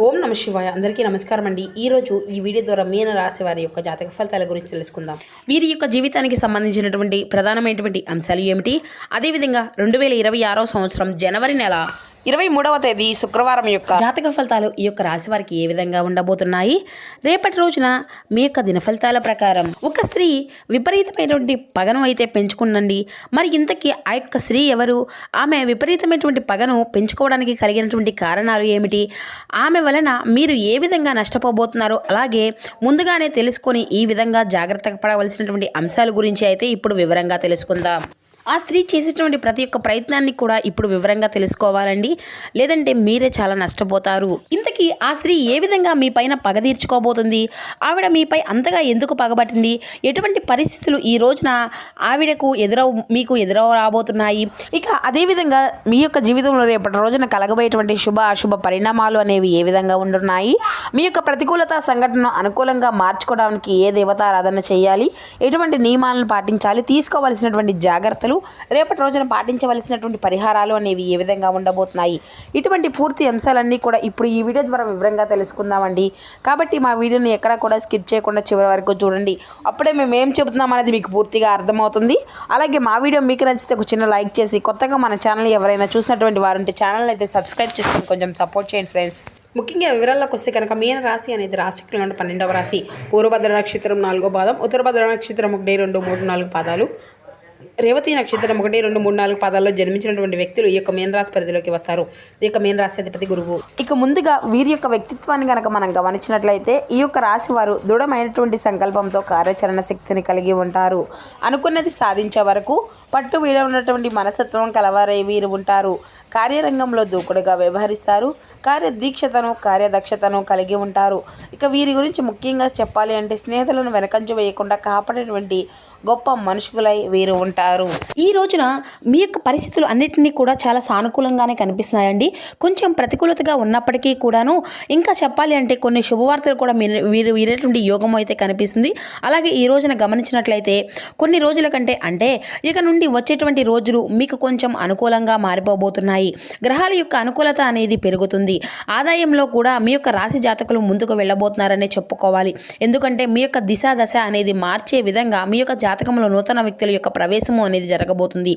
ఓం నమ శివాయ. అందరికీ నమస్కారం అండి. ఈరోజు ఈ వీడియో ద్వారా మీన రాశి వారి యొక్క జాతక ఫలితాల గురించి తెలుసుకుందాం. వీరి యొక్క జీవితానికి సంబంధించినటువంటి ప్రధానమైనటువంటి అంశాలు ఏమిటి, అదేవిధంగా 2026వ సంవత్సరం జనవరి నెల 23వ తేదీ శుక్రవారం యొక్క జాతక ఫలితాలు ఈ యొక్క రాశి వారికి ఏ విధంగా ఉండబోతున్నాయి. రేపటి రోజున మీ యొక్క దిన ఫలితాల ప్రకారం ఒక స్త్రీ విపరీతమైనటువంటి పగను అయితే పెంచుకుందండి. మరి ఇంతకీ ఆ యొక్క స్త్రీ ఎవరు, ఆమె విపరీతమైనటువంటి పగను పెంచుకోవడానికి కలిగినటువంటి కారణాలు ఏమిటి, ఆమె వలన మీరు ఏ విధంగా నష్టపోబోతున్నారో అలాగే ముందుగానే తెలుసుకొని ఈ విధంగా జాగ్రత్తగా పడవలసినటువంటి అంశాల గురించి అయితే ఇప్పుడు వివరంగా తెలుసుకుందాం. ఆ స్త్రీ చేసేటువంటి ప్రతి ఒక్క ప్రయత్నాన్ని కూడా ఇప్పుడు వివరంగా తెలుసుకోవాలండి, లేదంటే మీరే చాలా నష్టపోతారు. ఇంతకీ ఆ స్త్రీ ఏ విధంగా మీ పైన పగ తీర్చుకోబోతుంది, ఆవిడ మీపై అంతగా ఎందుకు పగబట్టింది, ఎటువంటి పరిస్థితులు ఈ రోజున ఆవిడకు మీకు ఎదురవ రాబోతున్నాయి, ఇక అదేవిధంగా మీ యొక్క జీవితంలో రేపటి రోజున కలగబోయేటువంటి శుభ అశుభ పరిణామాలు అనేవి ఏ విధంగా ఉంటున్నాయి, మీ యొక్క ప్రతికూలత సంఘటనను అనుకూలంగా మార్చుకోవడానికి ఏ దేవతారాధన చేయాలి, ఎటువంటి నియమాలను పాటించాలి, తీసుకోవాల్సినటువంటి జాగ్రత్తలు, రేపటి రోజున పాటించవలసినటువంటి పరిహారాలు అనేవి ఏ విధంగా ఉండబోతున్నాయి, ఇటువంటి పూర్తి అంశాలన్నీ కూడా ఇప్పుడు ఈ వీడియో ద్వారా వివరంగా తెలుసుకుందామండి. కాబట్టి మా వీడియోని ఎక్కడా కూడా స్కిప్ చేయకుండా చివరి వరకు చూడండి. అప్పుడే మేము ఏం చెబుతున్నాం అనేది మీకు పూర్తిగా అర్థమవుతుంది. అలాగే మా వీడియో మీకు నచ్చితే ఒక చిన్న లైక్ చేసి, కొత్తగా మన ఛానల్ ఎవరైనా చూసినటువంటి వారుంటే ఛానల్ అయితే సబ్స్క్రైబ్ చేసుకొని కొంచెం సపోర్ట్ చేయండి ఫ్రెండ్స్. ముఖ్యంగా వివరాల్లోకి వస్తే కనుక మీన రాశి అనేది రాశిలో 12వ రాశి. పూర్వభద్ర నక్షత్రం 4వ పాదం, ఉత్తరభద్ర నక్షత్రం 1, 2, 3, 4 పాదాలు, రేవతి నక్షత్రం 1, 2, 3, 4 పాదాల్లో జన్మించినటువంటి వ్యక్తులు ఈ యొక్క మీనరాశి పరిధిలోకి వస్తారు. ఈ యొక్క మీనరాశి అధిపతి గురువు. ఇక ముందుగా వీరి యొక్క వ్యక్తిత్వాన్ని కనుక మనం గమనించినట్లయితే ఈ యొక్క రాశి వారు దృఢమైనటువంటి సంకల్పంతో కార్యాచరణ శక్తిని కలిగి ఉంటారు. అనుకున్నది సాధించే వరకు పట్టు వీడనటువంటి మనస్తత్వం కలవారే వీరు ఉంటారు. కార్యరంగంలో దూకుడుగా వ్యవహరిస్తారు. కార్యదీక్షతను కార్యదక్షతను కలిగి ఉంటారు. ఇక వీరి గురించి ముఖ్యంగా చెప్పాలి అంటే స్నేహితులను వెనకంజ వేయకుండా కాపాడేటువంటి గొప్ప మనుషులై వీరు ఉంటారు. ఈ రోజున మీ యొక్క పరిస్థితులు అన్నింటినీ కూడా చాలా సానుకూలంగానే కనిపిస్తున్నాయండి. కొంచెం ప్రతికూలతగా ఉన్నప్పటికీ కూడాను ఇంకా చెప్పాలి అంటే కొన్ని శుభవార్తలు కూడా వీరు వీరేటువంటి యోగం అయితే కనిపిస్తుంది. అలాగే ఈ రోజున గమనించినట్లయితే కొన్ని రోజుల కంటే అంటే ఇక నుండి వచ్చేటువంటి రోజులు మీకు కొంచెం అనుకూలంగా మారిపోబోతున్నాయి. గ్రహాల యొక్క అనుకూలత అనేది పెరుగుతుంది. ఆదాయంలో కూడా మీ యొక్క రాశి జాతకులు ముందుకు వెళ్ళబోతున్నారనే చెప్పుకోవాలి. ఎందుకంటే మీ యొక్క దిశ దశ అనేది మార్చే విధంగా మీ యొక్క జాతకంలో నూతన వ్యక్తుల యొక్క ప్రవేశము అనేది జరగబోతుంది.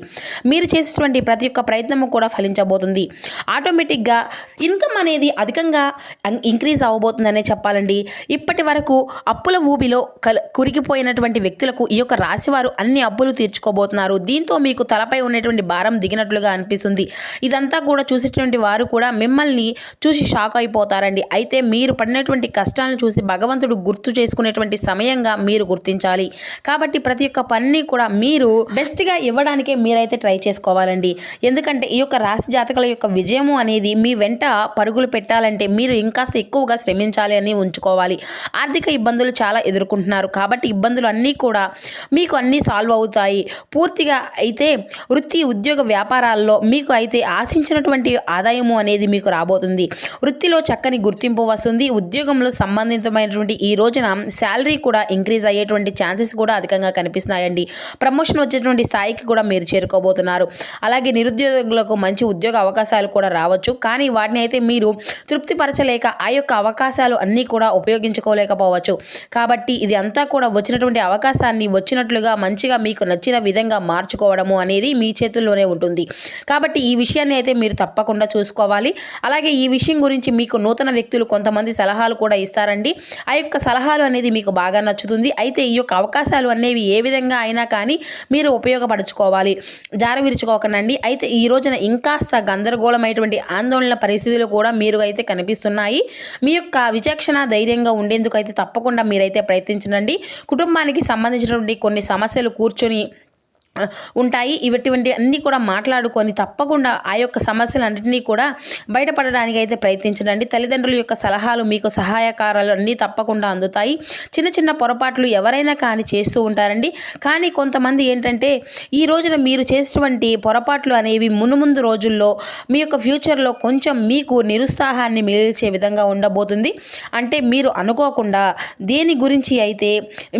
మీరు చేసేటువంటి ప్రతి ఒక్క ప్రయత్నము కూడా ఫలించబోతుంది. ఆటోమేటిక్గా ఇన్కమ్ అనేది అధికంగా ఇంక్రీజ్ అవ్వబోతుందనే చెప్పాలండి. ఇప్పటి వరకు అప్పుల ఊబిలో కురిగిపోయినటువంటి వ్యక్తులకు ఈ యొక్క రాశివారు అన్ని అప్పులు తీర్చుకోబోతున్నారు. దీంతో మీకు తలపై ఉన్నటువంటి భారం దిగినట్లుగా అనిపిస్తుంది. ఇదంతా కూడా చూసేటువంటి వారు కూడా మిమ్మల్ని చూసి షాక్ అయిపోతారండి. అయితే మీరు పడినటువంటి కష్టాలను చూసి భగవంతుడు గుర్తు చేసుకునేటువంటి సమయంగా మీరు గుర్తించాలి. కాబట్టి ప్రతి ఒక్క పనిని కూడా మీరు బెస్ట్గా ఇవ్వడానికే మీరైతే ట్రై చేసుకోవాలండి. ఎందుకంటే ఈ యొక్క రాశి జాతకుల యొక్క విజయము అనేది మీ వెంట పరుగులు పెట్టాలంటే మీరు ఇంకాస్త ఎక్కువగా శ్రమించాలి అని ఉంచుకోవాలి. ఆర్థిక ఇబ్బందులు చాలా ఎదుర్కొంటున్నారు కాబట్టి ఇబ్బందులు అన్నీ కూడా మీకు అన్నీ సాల్వ్ అవుతాయి. పూర్తిగా అయితే వృత్తి ఉద్యోగ వ్యాపారాల్లో మీకు అయితే ఆశించినటువంటి ఆదాయము అనేది మీకు రాబోతుంది. వృత్తిలో చక్కని గుర్తింపు వస్తుంది. ఉద్యోగంలో సంబంధితమైనటువంటి ఈ రోజున శాలరీ కూడా ఇంక్రీజ్ అయ్యేటువంటి ఛాన్సెస్ కూడా అధికంగా కనిపిస్తున్నాయండి. ప్రమోషన్ వచ్చేటువంటి స్థాయికి కూడా మీరు చేరుకోబోతున్నారు. అలాగే నిరుద్యోగులకు మంచి ఉద్యోగ అవకాశాలు కూడా రావచ్చు. కానీ వాటిని అయితే మీరు తృప్తిపరచలేక ఆ యొక్క అవకాశాలు అన్నీ కూడా ఉపయోగించుకోలేకపోవచ్చు. కాబట్టి ఇది అంతా కూడా వచ్చినటువంటి అవకాశాన్ని వచ్చినట్లుగా మంచిగా మీకు నచ్చిన విధంగా మార్చుకోవడము అనేది మీ చేతుల్లోనే ఉంటుంది. కాబట్టి ఈ విషయాన్ని అయితే మీరు తప్పకుండా చూసుకోవాలి. అలాగే ఈ విషయం గురించి మీకు నూతన వ్యక్తులు కొంతమంది సలహాలు కూడా ఇస్తారండి. ఆ యొక్క సలహాలు అనేది మీకు బాగా నచ్చుతుంది. అయితే ఈ యొక్క అవకాశాలు అనేవి ఏ విధంగా అయినా కానీ మీరు ఉపయోగపరచుకోవాలి, జారవిరుచుకోకండి. అయితే ఈ రోజున ఇంకాస్త గందరగోళమైనటువంటి ఆందోళన పరిస్థితులు కూడా మీరు అయితే కనిపిస్తున్నాయి. మీ యొక్క విచక్షణ ధైర్యంగా ఉండేందుకు అయితే తప్పకుండా మీరైతే ప్రయత్నించండి. కుటుంబానికి సంబంధించినటువంటి కొన్ని సమస్యలు కూర్చొని ఉంటాయి. ఇటువంటి అన్నీ కూడా మాట్లాడుకొని తప్పకుండా ఆ యొక్క సమస్యలన్నింటినీ కూడా బయటపడడానికి అయితే ప్రయత్నించండి. తల్లిదండ్రుల యొక్క సలహాలు మీకు సహాయకారాలు అన్నీ తప్పకుండా అందుతాయి. చిన్న చిన్న పొరపాట్లు ఎవరైనా కానీ చేస్తూ ఉంటారండి. కానీ కొంతమంది ఏంటంటే ఈ రోజున మీరు చేసేటువంటి పొరపాట్లు అనేవి మునుముందు రోజుల్లో మీ యొక్క ఫ్యూచర్లో కొంచెం మీకు నిరుత్సాహాన్ని మిగిల్చే విధంగా ఉండబోతుంది. అంటే మీరు అనుకోకుండా దేని గురించి అయితే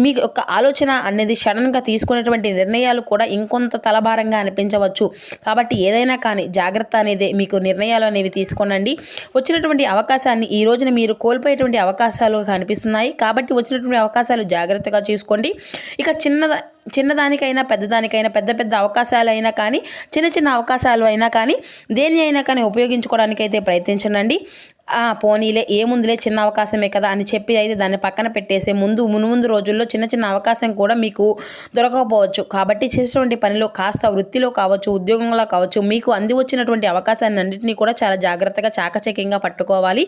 మీ యొక్క ఆలోచన అనేది సడన్గా తీసుకునేటువంటి నిర్ణయాలు కూడా కూడా ఇంకొంత తలభారంగా అనిపించవచ్చు. కాబట్టి ఏదైనా కానీ జాగ్రత్త అనేది మీకు నిర్ణయాలు అనేవి తీసుకోనండి. వచ్చినటువంటి అవకాశాన్ని ఈ రోజున మీరు కోల్పోయేటువంటి అవకాశాలు కనిపిస్తున్నాయి. కాబట్టి వచ్చినటువంటి అవకాశాలు జాగ్రత్తగా చూసుకోండి. ఇక చిన్నదానికైనా పెద్దదానికైనా పెద్ద అవకాశాలు అయినా కానీ చిన్న అవకాశాలు అయినా కానీ దేని అయినా కానీ ఉపయోగించుకోవడానికైతే ప్రయత్నించండి. పోనీలే ఏముందిలే చిన్న అవకాశమే కదా అని చెప్పి అయితే దాన్ని పక్కన పెట్టేసే మునుముందు రోజుల్లో చిన్న అవకాశం కూడా మీకు దొరకకపోవచ్చు. కాబట్టి చేసేటువంటి పనిలో కాస్త వృత్తిలో కావచ్చు, ఉద్యోగంలో కావచ్చు, మీకు అంది వచ్చినటువంటి అవకాశాన్ని అన్నింటినీ కూడా చాలా జాగ్రత్తగా చాకచక్యంగా పట్టుకోవాలి.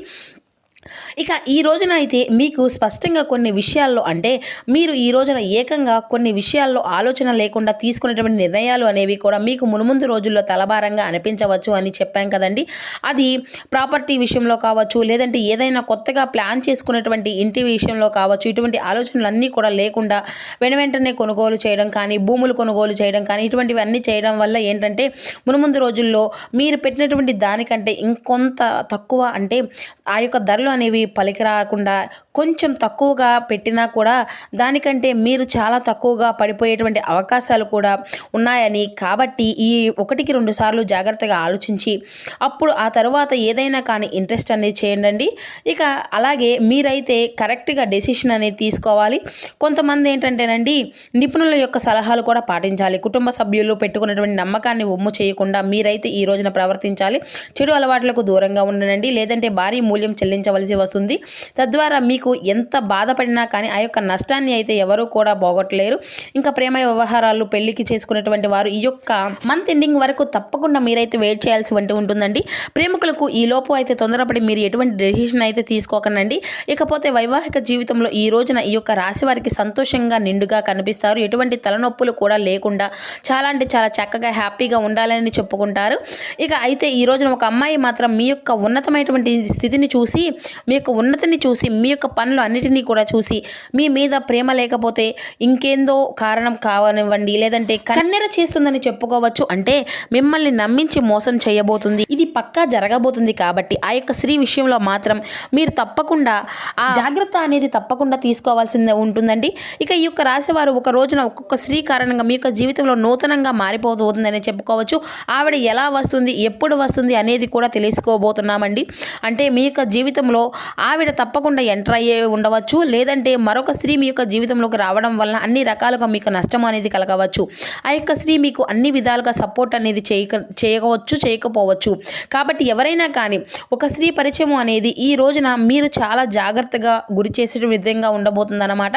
ఇక ఈ రోజున అయితే మీకు స్పష్టంగా కొన్ని విషయాల్లో అంటే మీరు ఈ రోజున ఏకంగా కొన్ని విషయాల్లో ఆలోచన లేకుండా తీసుకునేటువంటి నిర్ణయాలు అనేవి కూడా మీకు మునుముందు రోజుల్లో తలభారంగా అనిపించవచ్చు అని చెప్పాం కదండి. అది ప్రాపర్టీ విషయంలో కావచ్చు, లేదంటే ఏదైనా కొత్తగా ప్లాన్ చేసుకునేటువంటి ఇంటి విషయంలో కావచ్చు, ఇటువంటి ఆలోచనలన్నీ కూడా లేకుండా వెంటనే కొనుగోలు చేయడం కానీ, భూములు కొనుగోలు చేయడం కానీ, ఇటువంటివన్నీ చేయడం వల్ల ఏంటంటే మునుముందు రోజుల్లో మీరు పెట్టినటువంటి దానికంటే ఇంకొంత తక్కువ అంటే ఆ యొక్క ధరలు అనేవి పలికి రాకుండా కొంచెం తక్కువగా పెట్టినా కూడా దానికంటే మీరు చాలా తక్కువగా పడిపోయేటువంటి అవకాశాలు కూడా ఉన్నాయని, కాబట్టి ఈ 1-2 సార్లు జాగ్రత్తగా ఆలోచించి అప్పుడు ఆ తర్వాత ఏదైనా కానీ ఇంట్రెస్ట్ అనేది చేయండి. ఇక అలాగే మీరైతే కరెక్ట్గా డెసిషన్ అనేది తీసుకోవాలి. కొంతమంది ఏంటంటేనండి నిపుణుల యొక్క సలహాలు కూడా పాటించాలి. కుటుంబ సభ్యులు పెట్టుకున్నటువంటి నమ్మకాన్ని ఒమ్ము చేయకుండా మీరైతే ఈ రోజున ప్రవర్తించాలి. చెడు అలవాట్లకు దూరంగా ఉండండి. లేదంటే భారీ మూల్యం చెల్లించవలసి వస్తుంది. తద్వారా మీకు ఎంత బాధపడినా కానీ ఆ యొక్క నష్టాన్ని అయితే ఎవరూ కూడా పోగొట్టలేరు. ఇంకా ప్రేమ వ్యవహారాలు పెళ్లికి చేసుకునేటువంటి వారు ఈ యొక్క మంత్ ఎండింగ్ వరకు తప్పకుండా మీరైతే వెయిట్ చేయాల్సి ఉంటుందండి. ప్రేమికులకు ఈ లోపు అయితే తొందరపడి మీరు ఎటువంటి డెసిషన్ అయితే తీసుకోకండి. ఇకపోతే వైవాహిక జీవితంలో ఈ రోజున ఈ యొక్క రాశి వారికి సంతోషంగా నిండుగా కనిపిస్తారు. ఎటువంటి తలనొప్పులు కూడా లేకుండా చాలా అంటే చాలా చక్కగా హ్యాపీగా ఉండాలని చెప్పుకుంటారు. ఇక అయితే ఈ రోజున ఒక అమ్మాయి మాత్రం మీ యొక్క ఉన్నతమైనటువంటి స్థితిని చూసి, మీ యొక్క ఉన్నతిని చూసి, మీ యొక్క పనులు అన్నిటినీ కూడా చూసి మీ మీద ప్రేమ లేకపోతే ఇంకేందో కారణం కావనివ్వండి, లేదంటే కన్నెర చేస్తుందని చెప్పుకోవచ్చు. అంటే మిమ్మల్ని నమ్మించి మోసం చేయబోతుంది. ఇది పక్కా జరగబోతుంది. కాబట్టి ఆ యొక్క స్త్రీ విషయంలో మాత్రం మీరు తప్పకుండా ఆ జాగ్రత్త అనేది తప్పకుండా తీసుకోవాల్సిందే ఉంటుందండి. ఇక ఈ యొక్క రాశి వారు ఒక రోజున ఒక్కొక్క స్త్రీ కారణంగా మీ యొక్క జీవితంలో నూతనంగా మారిపోతుందని చెప్పుకోవచ్చు. ఆవిడ ఎలా వస్తుంది, ఎప్పుడు వస్తుంది అనేది కూడా తెలుసుకోబోతున్నామండి. అంటే మీ యొక్క జీవితంలో ఆవిడ తప్పకుండా ఎంటర్ అయ్యే ఉండవచ్చు. లేదంటే మరొక స్త్రీ మీ యొక్క జీవితంలోకి రావడం వల్ల అన్ని రకాలుగా మీకు నష్టం అనేది కలగవచ్చు. ఆ యొక్క స్త్రీ మీకు అన్ని విధాలుగా సపోర్ట్ అనేది చేయవచ్చు, చేయకపోవచ్చు. కాబట్టి ఎవరైనా కానీ ఒక స్త్రీ పరిచయం అనేది ఈ రోజున మీరు చాలా జాగ్రత్తగా గురి చేసే విధంగా ఉండబోతుందన్నమాట.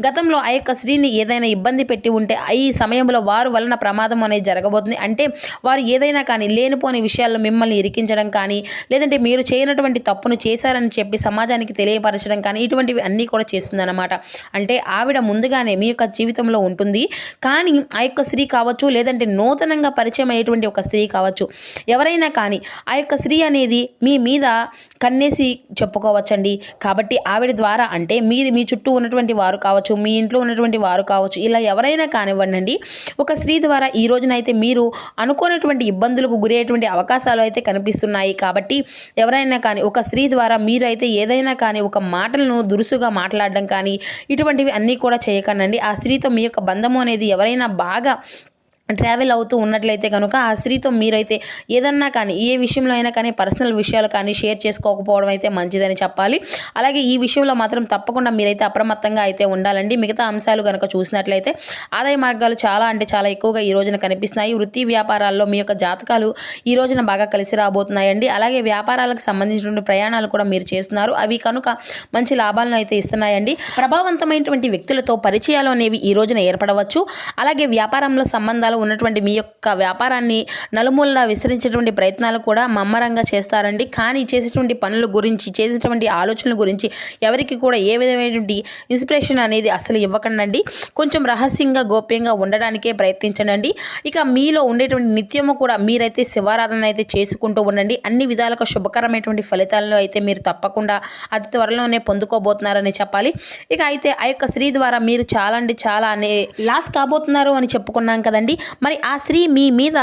గతంలో ఆ యొక్క స్త్రీని ఏదైనా ఇబ్బంది పెట్టి ఉంటే ఈ సమయంలో వారు వలన ప్రమాదం అనేది జరగబోతుంది. అంటే వారు ఏదైనా కానీ లేనిపోని విషయాల్లో మిమ్మల్ని ఇరికించడం కానీ, లేదంటే మీరు చేయనటువంటి తప్పును చేశారని చెప్పి సమాజానికి తెలియపరచడం కానీ, ఇటువంటివి అన్నీ కూడా చేస్తుందన్నమాట. అంటే ఆవిడ ముందుగానే మీ యొక్క జీవితంలో ఉంటుంది. కానీ ఆ యొక్క స్త్రీ కావచ్చు, లేదంటే నూతనంగా పరిచయం అయ్యేటువంటి ఒక స్త్రీ కావచ్చు, ఎవరైనా కానీ ఆ యొక్క స్త్రీ అనేది మీ మీద కన్నేసి చెప్పుకోవచ్చండి. కాబట్టి ఆవిడ ద్వారా అంటే మీ చుట్టూ ఉన్నటువంటి వారు కావచ్చు, మీ ఇంట్లో ఉన్నటువంటి వారు కావచ్చు, ఇలా ఎవరైనా కానివ్వండి, ఒక స్త్రీ ద్వారా ఈ రోజునైతే మీరు అనుకోనటువంటి ఇబ్బందులకు గురయ్యేటువంటి అవకాశాలు అయితే కనిపిస్తున్నాయి. కాబట్టి ఎవరైనా కానీ ఒక స్త్రీ ద్వారా మీరు అయితే ఏదైనా కానీ ఒక మాటలను దురుసుగా మాట్లాడడం కానీ ఇటువంటివి అన్నీ కూడా చేయకండి. ఆ స్త్రీతో మీ యొక్క బంధము అనేది ఎవరైనా బాగా ట్రావెల్ అవుతూ ఉన్నట్లయితే కనుక ఆ స్త్రీతో మీరైతే ఏదన్నా కానీ ఏ విషయంలో అయినా కానీ పర్సనల్ విషయాలు కానీ షేర్ చేసుకోకపోవడం అయితే మంచిదని చెప్పాలి. అలాగే ఈ విషయంలో మాత్రం తప్పకుండా మీరైతే అప్రమత్తంగా అయితే ఉండాలండి. మిగతా అంశాలు కనుక చూసినట్లయితే ఆదాయ మార్గాలు చాలా అంటే చాలా ఎక్కువగా ఈ రోజున కనిపిస్తున్నాయి. వృత్తి వ్యాపారాల్లో మీ యొక్క జాతకాలు ఈ రోజున బాగా కలిసి రాబోతున్నాయండి. అలాగే వ్యాపారాలకు సంబంధించినటువంటి ప్రయాణాలు కూడా మీరు చేస్తున్నారు. అవి కనుక మంచి లాభాలను అయితే ఇస్తున్నాయండి. ప్రభావవంతమైనటువంటి వ్యక్తులతో పరిచయాలు అనేవి ఈ రోజున ఏర్పడవచ్చు. అలాగే వ్యాపారంలో సంబంధాలు ఉన్నటువంటి మీ యొక్క వ్యాపారాన్ని నలుమూలలా విస్తరించేటువంటి ప్రయత్నాలు కూడా మమ్మరంగా చేస్తారండి. కానీ చేసేటువంటి పనుల గురించి, చేసేటువంటి ఆలోచనల గురించి ఎవరికి కూడా ఏ విధమైనటువంటి ఇన్స్పిరేషన్ అనేది అసలు ఇవ్వకండి. కొంచెం రహస్యంగా గోప్యంగా ఉండడానికే ప్రయత్నించండి. ఇక మీలో ఉండేటువంటి నిత్యము కూడా మీరైతే శివారాధన అయితే చేసుకుంటూ ఉండండి. అన్ని విధాలుగా శుభకరమైనటువంటి ఫలితాలను అయితే మీరు తప్పకుండా అతి త్వరలోనే పొందుకోబోతున్నారని చెప్పాలి. ఇక అయితే ఆ యొక్క స్త్రీ ద్వారా మీరు చాలా అంటే చాలా లాస్ కాబోతున్నారు అని చెప్పుకున్నాం కదండి. మరి ఆ స్త్రీ మీ మీద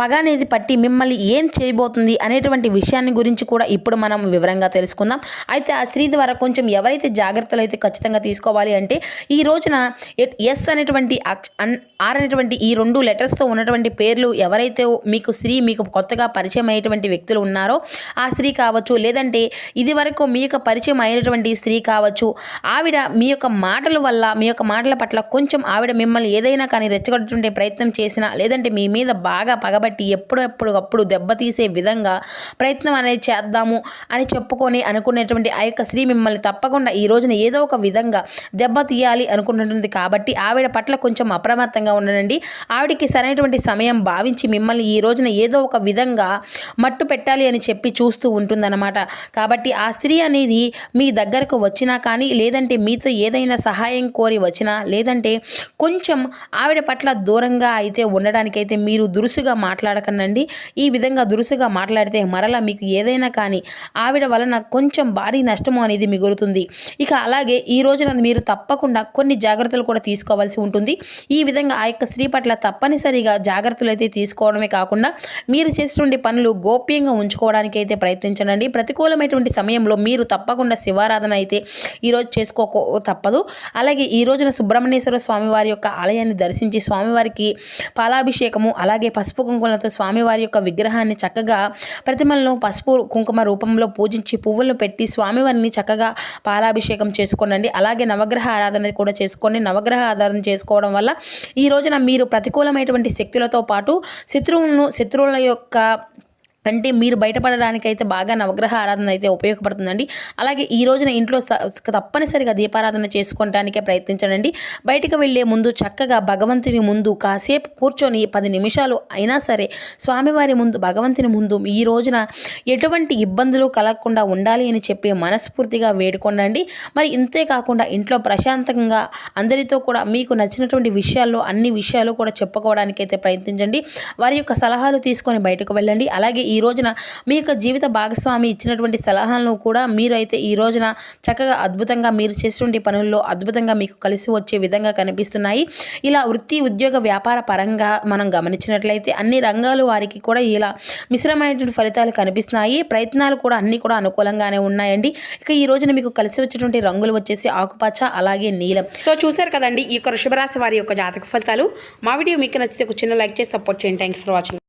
పగ అనేది పట్టి మిమ్మల్ని ఏం చేయబోతుంది అనేటువంటి విషయాన్ని గురించి కూడా ఇప్పుడు మనం వివరంగా తెలుసుకుందాం. అయితే ఆ స్త్రీ ద్వారా కొంచెం ఎవరైతే జాగ్రత్తలు అయితే ఖచ్చితంగా తీసుకోవాలి అంటే ఈ రోజున ఎస్ అనేటువంటి ఆర్ అనేటువంటి ఈ 2 లెటర్స్తో ఉన్నటువంటి పేర్లు ఎవరైతే మీకు కొత్తగా పరిచయం అయ్యేటువంటి వ్యక్తులు ఉన్నారో ఆ స్త్రీ కావచ్చు, లేదంటే ఇది వరకు మీ యొక్క పరిచయం అయినటువంటి స్త్రీ కావచ్చు, ఆవిడ మీ యొక్క మాటల వల్ల మీ యొక్క మాటల పట్ల కొంచెం ఆవిడ మిమ్మల్ని ఏదైనా కానీ రెచ్చగొట్టేటువంటి ప్రయత్నం చేసినా, లేదంటే మీ మీద బాగా పగబట్టి ఎప్పుడప్పుడు దెబ్బతీసే విధంగా ప్రయత్నం అనేది చేద్దాము అని అనుకునేటువంటి ఆ యొక్క స్త్రీ మిమ్మల్ని తప్పకుండా ఈ రోజున ఏదో ఒక విధంగా దెబ్బ తీయాలి అనుకుంటుంది. కాబట్టి ఆవిడ పట్ల కొంచెం అప్రమత్తంగా ఉండనండి. ఆవిడకి సరైనటువంటి సమయం భావించి మిమ్మల్ని ఈ రోజున ఏదో ఒక విధంగా మట్టు పెట్టాలి అని చెప్పి చూస్తూ ఉంటుందన్నమాట. కాబట్టి ఆ స్త్రీ అనేది మీ దగ్గరకు వచ్చినా కానీ, లేదంటే మీతో ఏదైనా సహాయం కోరి వచ్చినా, లేదంటే కొంచెం ఆవిడ పట్ల దూరంగా అయితే ఉండడానికైతే మీరు దురుసుగా మాట్లాడకండి. ఈ విధంగా దురుసుగా మాట్లాడితే మరలా మీకు ఏదైనా కానీ ఆవిడ వలన కొంచెం భారీ నష్టము అనేది మిగులుతుంది. ఇక అలాగే ఈ రోజున మీరు తప్పకుండా కొన్ని జాగ్రత్తలు కూడా తీసుకోవాల్సి ఉంటుంది. ఈ విధంగా ఆ యొక్క స్త్రీ పట్ల తప్పనిసరిగా జాగ్రత్తలు అయితే తీసుకోవడమే కాకుండా మీరు చేసేటువంటి పనులు గోప్యంగా ఉంచుకోవడానికి అయితే ప్రయత్నించండి. ప్రతికూలమైనటువంటి సమయంలో మీరు తప్పకుండా శివారాధన అయితే ఈరోజు తప్పదు. అలాగే ఈ రోజున సుబ్రహ్మణ్యేశ్వర స్వామివారి యొక్క ఆలయాన్ని దర్శించి స్వామివారికి పాలాభిషేకము, అలాగే పసుపు కుంకుమలతో స్వామివారి యొక్క విగ్రహాన్ని చక్కగా ప్రతిమలను పసుపు కుంకుమ రూపంలో పూజించి పువ్వులను పెట్టి స్వామివారిని చక్కగా పాలాభిషేకం చేసుకోనండి. అలాగే నవగ్రహ ఆరాధన కూడా చేసుకోండి. నవగ్రహ ఆరాధన చేసుకోవడం వల్ల ఈ రోజున మీరు ప్రతికూలమైనటువంటి శక్తులతో పాటు శత్రువుల యొక్క అంటే మీరు బయటపడడానికైతే బాగా నవగ్రహ ఆరాధన అయితే ఉపయోగపడుతుందండి. అలాగే ఈ రోజున ఇంట్లో తప్పనిసరిగా దీపారాధన చేసుకోవడానికే ప్రయత్నించండి. బయటకు వెళ్ళే ముందు చక్కగా భగవంతుని ముందు కాసేపు కూర్చొని 10 నిమిషాలు అయినా సరే స్వామివారి ముందు, భగవంతుని ముందు ఈ రోజున ఎటువంటి ఇబ్బందులు కలగకుండా ఉండాలి అని చెప్పి మనస్ఫూర్తిగా వేడుకోండి. మరి ఇంతే కాకుండా ఇంట్లో ప్రశాంతంగా అందరితో కూడా మీకు నచ్చినటువంటి విషయాల్లో అన్ని విషయాలు కూడా చెప్పుకోవడానికైతే ప్రయత్నించండి. వారి యొక్క సలహాలు తీసుకొని బయటకు వెళ్ళండి. అలాగే ఈ రోజున మీ యొక్క జీవిత భాగస్వామి ఇచ్చినటువంటి సలహాలను కూడా మీరు అయితే ఈ రోజున చక్కగా అద్భుతంగా మీరు చేసేటువంటి పనుల్లో అద్భుతంగా మీకు కలిసి వచ్చే విధంగా కనిపిస్తున్నాయి. ఇలా వృత్తి, ఉద్యోగ, వ్యాపార పరంగా మనం గమనించినట్లయితే అన్ని రంగాలు వారికి కూడా ఇలా మిశ్రమైనటువంటి ఫలితాలు కనిపిస్తున్నాయి. ప్రయత్నాలు కూడా అన్నీ కూడా అనుకూలంగానే ఉన్నాయండి. ఇక ఈ రోజున మీకు కలిసి వచ్చేటువంటి రంగులు వచ్చేసి ఆకుపచ్చ, అలాగే నీలం. సో చూశారు కదండి ఈ యొక్క వృషభ రాశి వారి యొక్క జాతక ఫలితాలు. మా వీడియో మీకు నచ్చితే ఒక చిన్న లైక్ చేసి సపోర్ట్ చేయండి. Thank you for watching.